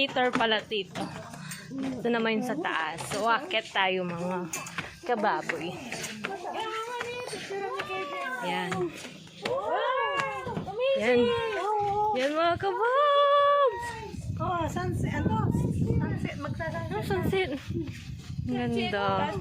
elevator pala dito. Ito naman yung sa taas. So, akit tayo mga kababoy. Yan. Yan. Yan mga kababs. Oh, sunset. Ano? Sunset. Magsasunset. Sunset. Ganda.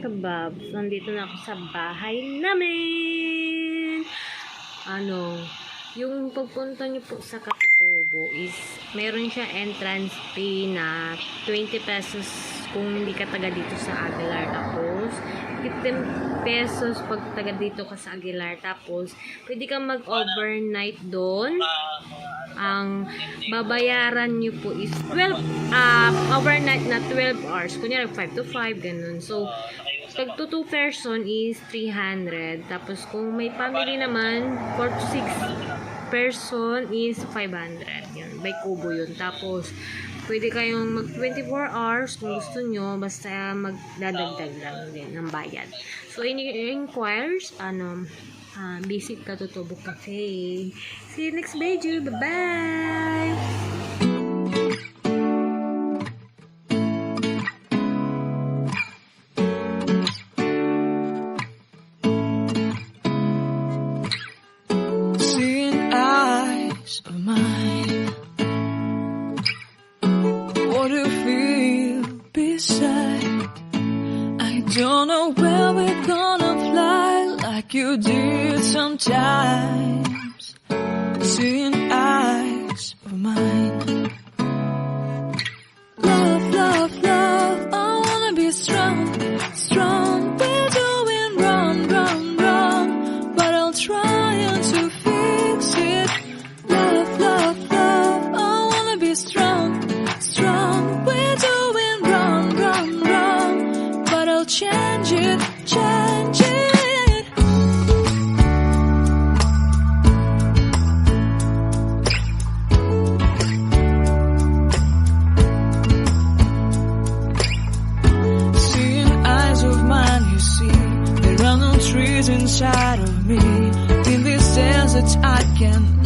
Kababs, nandito na ako sa bahay namin. Yung pagpunta nyo po sa Katutubo is meron siya entrance fee na 20 pesos kung hindi ka taga dito sa Aguilar, tapos 15 pesos pag taga dito ka sa Aguilar, tapos pwede kang mag-overnight doon. Ang babayaran nyo po is 12 overnight na 12 hours, kunyari 5 to 5 ganun. So pag to 2 person is 300. Tapos kung may family naman, 4 to 6 person is 500. Yan, by kubo yun. Tapos pwede kayong mag 24 hours kung gusto nyo, basta magdadagdag lang din ng bayad. So inquires, visit Katutubo Cafe. See you next video. Bye-bye! Of mine, what do you feel beside? I don't know where we're gonna fly like you did sometimes. Seeing eyes of mine, love, love, love, I wanna be strong, strong. We're doing wrong, wrong, wrong, but I'll try to fix it. Love, love, love, I wanna be strong, strong. We're doing wrong, wrong, wrong, but I'll change it, change it. Seeing eyes of mine, you see, there are no trees inside of me. In this desert I can